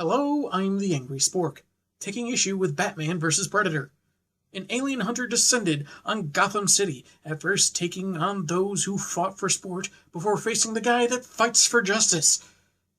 Hello, I'm the Angry Spork, taking issue with Batman vs. Predator. An alien hunter descended on Gotham City, at first taking on those who fought for sport before facing the guy that fights for justice.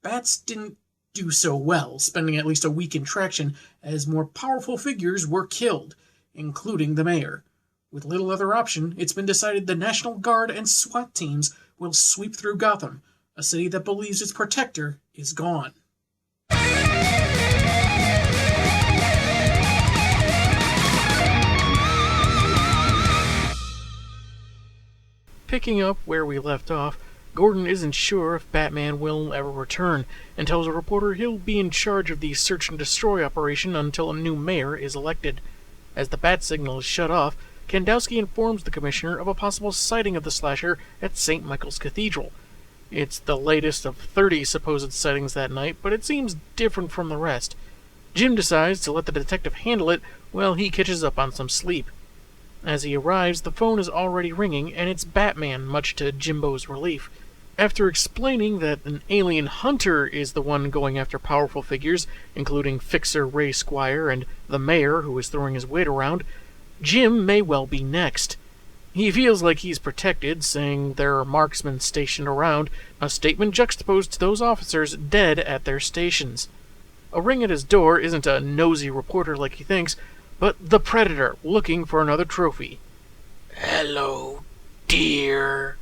Bats didn't do so well, spending at least a week in traction as more powerful figures were killed, including the mayor. With little other option, it's been decided the National Guard and SWAT teams will sweep through Gotham, a city that believes its protector is gone. Picking up where we left off, Gordon isn't sure if Batman will ever return, and tells a reporter he'll be in charge of the search and destroy operation until a new mayor is elected. As the bat signal is shut off, Kandowski informs the commissioner of a possible sighting of the slasher at St. Michael's Cathedral. It's the latest of 30 supposed sightings that night, but it seems different from the rest. Jim decides to let the detective handle it while he catches up on some sleep. As he arrives, the phone is already ringing, and it's Batman, much to Jimbo's relief. After explaining that an alien hunter is the one going after powerful figures, including Fixer Ray Squire and the mayor who is throwing his weight around, Jim may well be next. He feels like he's protected, saying there are marksmen stationed around, a statement juxtaposed to those officers dead at their stations. A ring at his door isn't a nosy reporter like he thinks, but the Predator looking for another trophy. "Hello, dear."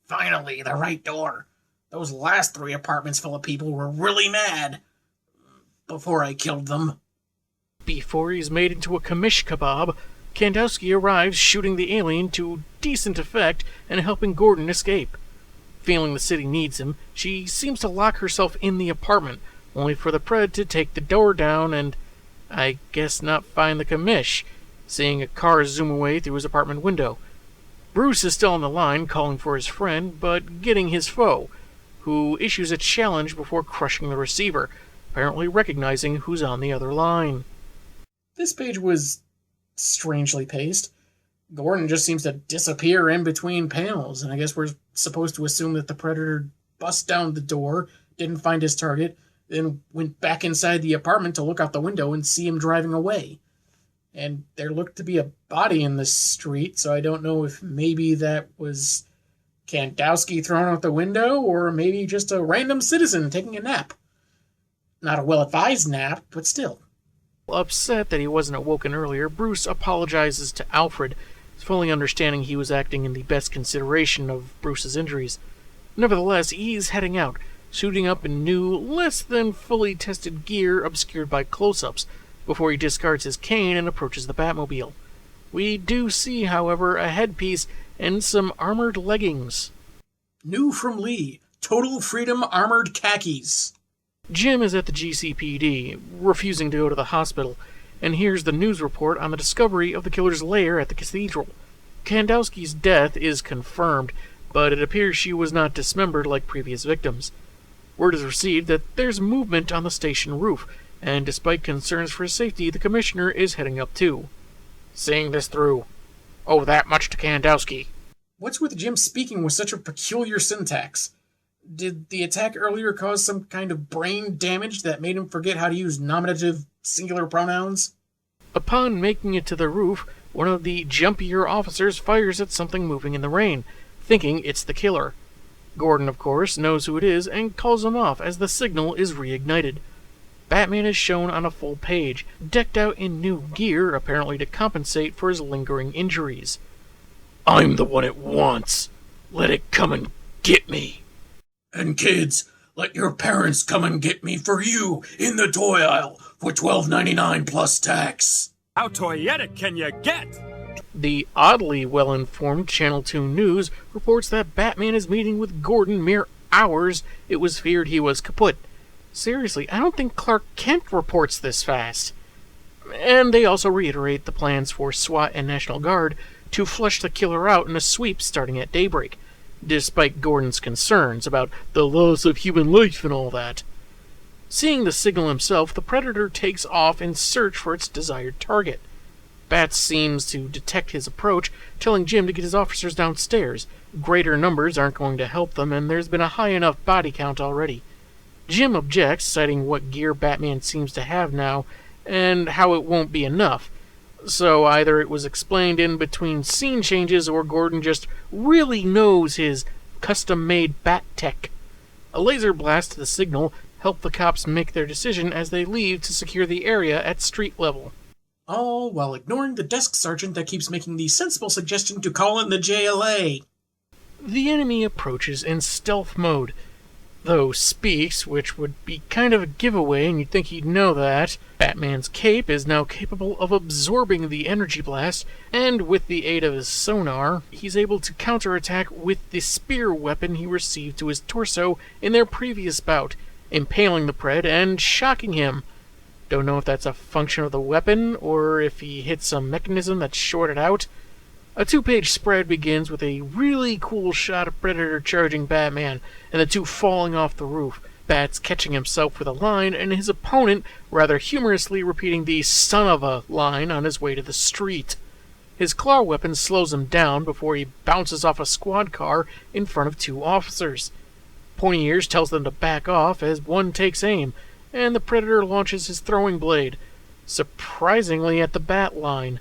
Finally, the right door. Those last 3 apartments full of people were really mad. Before I killed them. Before he's made into a commish kebab, Kandowski arrives shooting the alien to decent effect and helping Gordon escape. Feeling the city needs him, she seems to lock herself in the apartment, only for the Pred to take the door down and, I guess, not find the commish, seeing a car zoom away through his apartment window. Bruce is still on the line, calling for his friend, but getting his foe, who issues a challenge before crushing the receiver, apparently recognizing who's on the other line. This page was strangely paced. Gordon just seems to disappear in between panels, and I guess we're supposed to assume that the Predator bust down the door, didn't find his target, then went back inside the apartment to look out the window and see him driving away. And there looked to be a body in the street, so I don't know if maybe that was Kandowski thrown out the window, or maybe just a random citizen taking a nap. Not a well-advised nap, but still. Upset that he wasn't awoken earlier, Bruce apologizes to Alfred, fully understanding he was acting in the best consideration of Bruce's injuries. Nevertheless, he's heading out, suiting up in new, less than fully tested gear obscured by close-ups, before he discards his cane and approaches the Batmobile. We do see, however, a headpiece and some armored leggings. New from Lee, Total Freedom Armored Khakis. Jim is at the GCPD, refusing to go to the hospital, and hears the news report on the discovery of the killer's lair at the cathedral. Kandowski's death is confirmed, but it appears she was not dismembered like previous victims. Word is received that there's movement on the station roof, and despite concerns for his safety, the commissioner is heading up too. Seeing this through. Owe that much to Kandowski. What's with Jim speaking with such a peculiar syntax? Did the attack earlier cause some kind of brain damage that made him forget how to use nominative singular pronouns? Upon making it to the roof, one of the jumpier officers fires at something moving in the rain, thinking it's the killer. Gordon, of course, knows who it is and calls him off as the signal is reignited. Batman is shown on a full page, decked out in new gear, apparently to compensate for his lingering injuries. "I'm the one it wants. Let it come and get me." And kids, let your parents come and get me for you in the toy aisle for $12.99 plus tax. How toyetic can you get? The oddly well-informed Channel 2 News reports that Batman is meeting with Gordon mere hours it was feared he was kaput. Seriously, I don't think Clark Kent reports this fast. And they also reiterate the plans for SWAT and National Guard to flush the killer out in a sweep starting at daybreak, despite Gordon's concerns about the loss of human life and all that. Seeing the signal himself, the Predator takes off in search for its desired target. Bats seems to detect his approach, telling Jim to get his officers downstairs. Greater numbers aren't going to help them, and there's been a high enough body count already. Jim objects, citing what gear Batman seems to have now, and how it won't be enough. So either it was explained in between scene changes, or Gordon just really knows his custom-made bat tech. A laser blast to the signal helped the cops make their decision as they leave to secure the area at street level. All while ignoring the desk sergeant that keeps making the sensible suggestion to call in the JLA. The enemy approaches in stealth mode, though speaks, which would be kind of a giveaway, and you'd think he'd know that. Batman's cape is now capable of absorbing the energy blast, and with the aid of his sonar, he's able to counterattack with the spear weapon he received to his torso in their previous bout, impaling the Pred and shocking him. Don't know if that's a function of the weapon, or if he hit some mechanism that's shorted out. A 2-page spread begins with a really cool shot of Predator charging Batman, and the two falling off the roof, Bats catching himself with a line, and his opponent rather humorously repeating the "son of a" line on his way to the street. His claw weapon slows him down before he bounces off a squad car in front of 2 officers. Pointy Ears tells them to back off as one takes aim, and the Predator launches his throwing blade, surprisingly at the Bat line.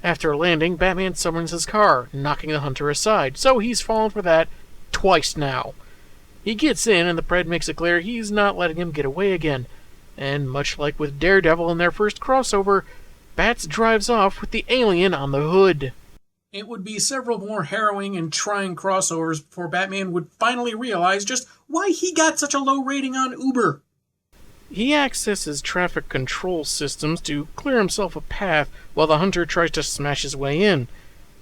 After landing, Batman summons his car, knocking the hunter aside, so he's fallen for that twice now. He gets in, and the Pred makes it clear he's not letting him get away again. And much like with Daredevil in their first crossover, Bats drives off with the alien on the hood. It would be several more harrowing and trying crossovers before Batman would finally realize just why he got such a low rating on Uber. He accesses traffic control systems to clear himself a path while the hunter tries to smash his way in.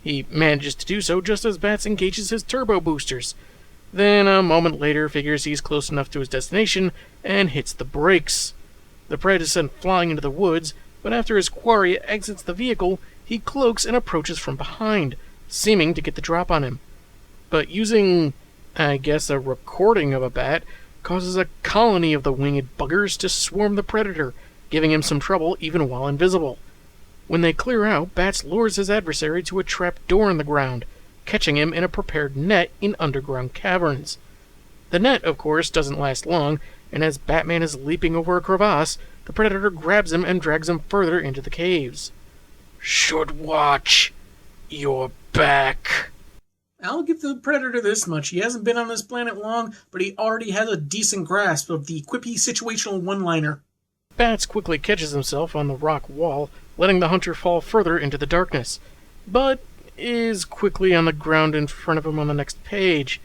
He manages to do so just as Bats engages his turbo boosters. Then, a moment later, figures he's close enough to his destination and hits the brakes. The Pred is sent flying into the woods, but after his quarry exits the vehicle, he cloaks and approaches from behind, seeming to get the drop on him. But using, I guess, a recording of a bat causes a colony of the winged buggers to swarm the Predator, giving him some trouble even while invisible. When they clear out, Bats lures his adversary to a trap door in the ground, catching him in a prepared net in underground caverns. The net, of course, doesn't last long, and as Batman is leaping over a crevasse, the Predator grabs him and drags him further into the caves. "Should watch your back." I'll give the Predator this much. He hasn't been on this planet long, but he already has a decent grasp of the quippy situational one-liner. Bats quickly catches himself on the rock wall, letting the hunter fall further into the darkness, but is quickly on the ground in front of him on the next page.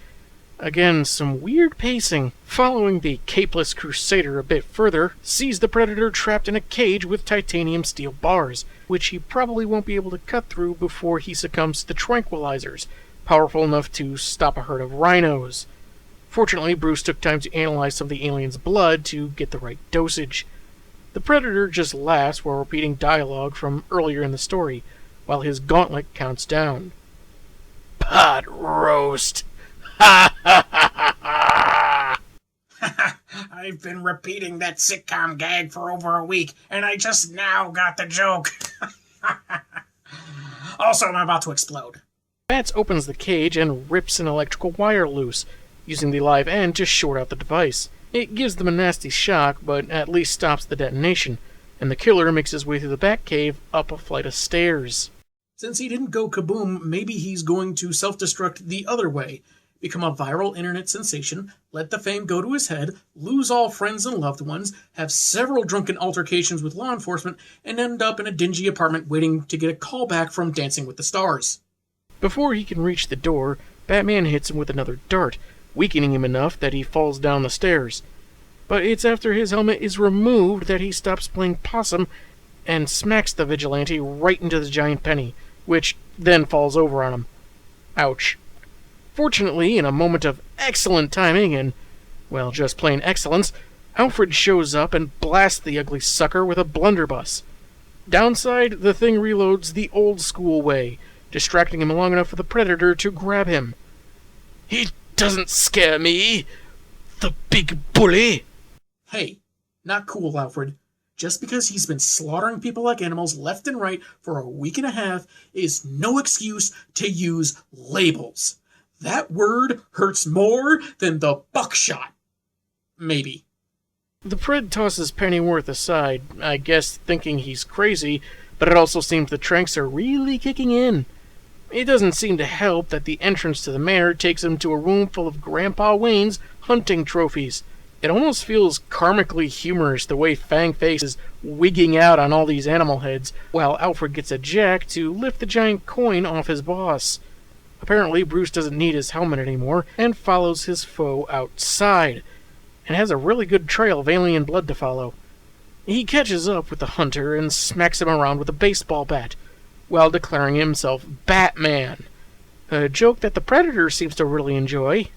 Again, some weird pacing. Following the capeless Crusader a bit further, sees the Predator trapped in a cage with titanium steel bars, which he probably won't be able to cut through before he succumbs to the tranquilizers, powerful enough to stop a herd of rhinos. Fortunately, Bruce took time to analyze some of the alien's blood to get the right dosage. The Predator just laughs while repeating dialogue from earlier in the story, while his gauntlet counts down. "Pot roast! Ha ha ha ha ha!" I've been repeating that sitcom gag for over a week, and I just now got the joke. Also, I'm about to explode. Bats opens the cage and rips an electrical wire loose, using the live end to short out the device. It gives them a nasty shock, but at least stops the detonation, and the killer makes his way through the Batcave up a flight of stairs. Since he didn't go kaboom, maybe he's going to self-destruct the other way, become a viral internet sensation, let the fame go to his head, lose all friends and loved ones, have several drunken altercations with law enforcement, and end up in a dingy apartment waiting to get a call back from Dancing with the Stars. Before he can reach the door, Batman hits him with another dart, weakening him enough that he falls down the stairs. But it's after his helmet is removed that he stops playing possum and smacks the vigilante right into the giant penny, which then falls over on him. Ouch. Fortunately, in a moment of excellent timing and, well, just plain excellence, Alfred shows up and blasts the ugly sucker with a blunderbuss. Downside, the thing reloads the old-school way, distracting him long enough for the Predator to grab him. "He doesn't scare me, the big bully." Hey, not cool, Alfred. Just because he's been slaughtering people like animals left and right for a week and a half is no excuse to use labels. That word hurts more than the buckshot. Maybe. The Pred tosses Pennyworth aside, I guess thinking he's crazy, but it also seems the tranks are really kicking in. It doesn't seem to help that the entrance to the manor takes him to a room full of Grandpa Wayne's hunting trophies. It almost feels karmically humorous the way Fang Face is wigging out on all these animal heads, while Alfred gets a jack to lift the giant coin off his boss. Apparently, Bruce doesn't need his helmet anymore, and follows his foe outside, and has a really good trail of alien blood to follow. He catches up with the hunter and smacks him around with a baseball bat, while declaring himself Batman, a joke that the Predator seems to really enjoy.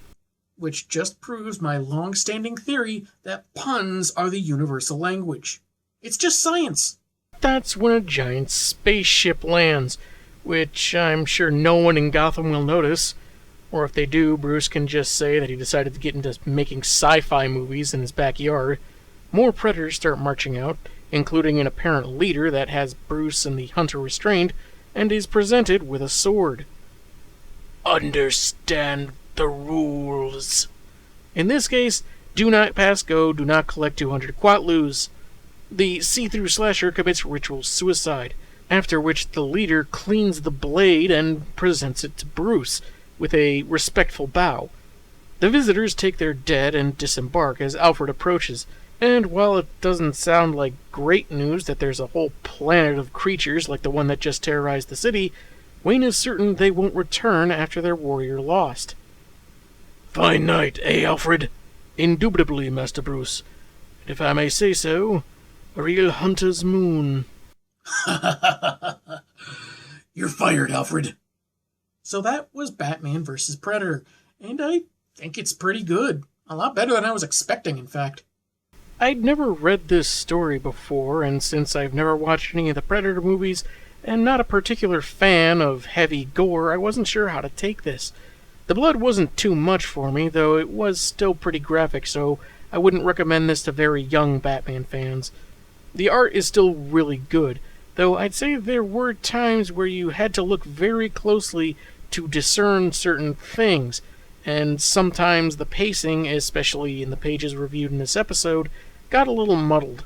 Which just proves my long-standing theory that puns are the universal language. It's just science. That's when a giant spaceship lands, which I'm sure no one in Gotham will notice. Or if they do, Bruce can just say that he decided to get into making sci-fi movies in his backyard. More Predators start marching out, including an apparent leader that has Bruce and the hunter restrained, and is presented with a sword. Understand the rules. In this case, do not pass go, do not collect 200 Quatlus. The see-through slasher commits ritual suicide, after which the leader cleans the blade and presents it to Bruce, with a respectful bow. The visitors take their dead and disembark as Alfred approaches, and while it doesn't sound like great news that there's a whole planet of creatures like the one that just terrorized the city, Wayne is certain they won't return after their warrior lost. Fine night, eh, Alfred? Indubitably, Master Bruce. And if I may say so, a real hunter's moon. You're fired, Alfred. So that was Batman vs. Predator, and I think it's pretty good. A lot better than I was expecting, in fact. I'd never read this story before, and since I've never watched any of the Predator movies, and not a particular fan of heavy gore, I wasn't sure how to take this. The blood wasn't too much for me, though it was still pretty graphic, so I wouldn't recommend this to very young Batman fans. The art is still really good, though I'd say there were times where you had to look very closely to discern certain things, and sometimes the pacing, especially in the pages reviewed in this episode, got a little muddled.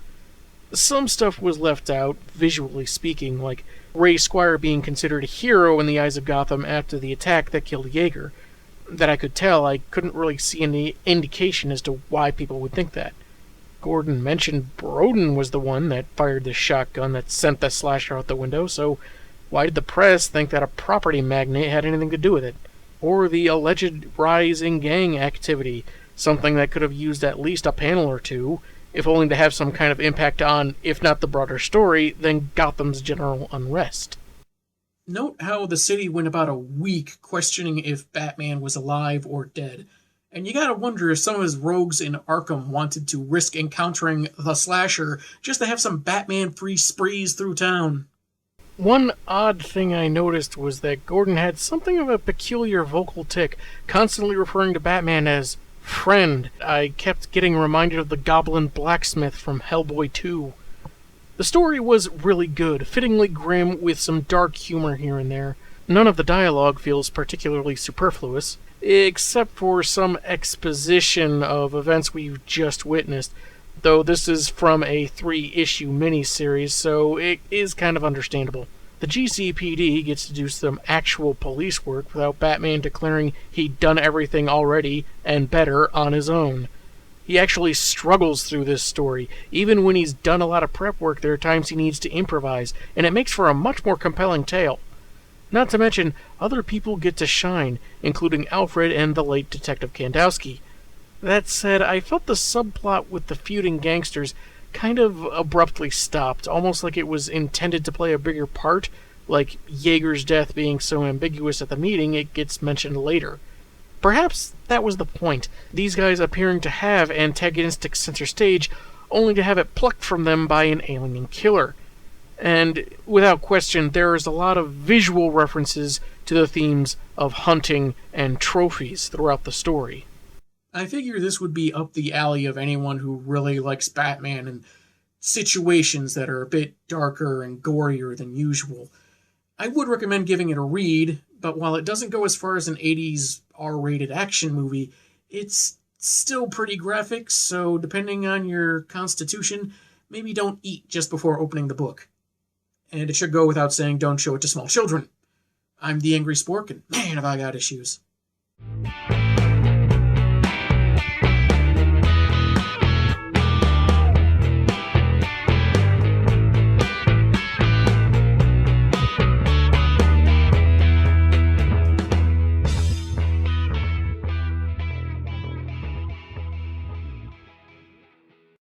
Some stuff was left out, visually speaking, like Ray Squire being considered a hero in the eyes of Gotham after the attack that killed Yeager. That I could tell, I couldn't really see any indication as to why people would think that. Gordon mentioned Broden was the one that fired the shotgun that sent the slasher out the window, so why did the press think that a property magnate had anything to do with it? Or the alleged rise in gang activity, something that could have used at least a panel or two, if only to have some kind of impact on, if not the broader story, then Gotham's general unrest. Note how the city went about a week questioning if Batman was alive or dead. And you gotta wonder if some of his rogues in Arkham wanted to risk encountering the slasher just to have some Batman-free sprees through town. One odd thing I noticed was that Gordon had something of a peculiar vocal tick, constantly referring to Batman as friend. I kept getting reminded of the Goblin Blacksmith from Hellboy 2. The story was really good, fittingly grim with some dark humor here and there. None of the dialogue feels particularly superfluous, except for some exposition of events we've just witnessed, though this is from a 3-issue miniseries, so it is kind of understandable. The GCPD gets to do some actual police work without Batman declaring he'd done everything already and better on his own. He actually struggles through this story. Even when he's done a lot of prep work, there are times he needs to improvise, and it makes for a much more compelling tale. Not to mention, other people get to shine, including Alfred and the late Detective Kandowski. That said, I felt the subplot with the feuding gangsters kind of abruptly stopped, almost like it was intended to play a bigger part, like Yeager's death being so ambiguous at the meeting it gets mentioned later. Perhaps that was the point, these guys appearing to have antagonistic center stage, only to have it plucked from them by an alien killer. And without question, there is a lot of visual references to the themes of hunting and trophies throughout the story. I figure this would be up the alley of anyone who really likes Batman and situations that are a bit darker and gorier than usual. I would recommend giving it a read, but while it doesn't go as far as an 80s R-rated action movie, it's still pretty graphic, so depending on your constitution, maybe don't eat just before opening the book. And it should go without saying, don't show it to small children. I'm the Angry Spork, and man, have I got issues.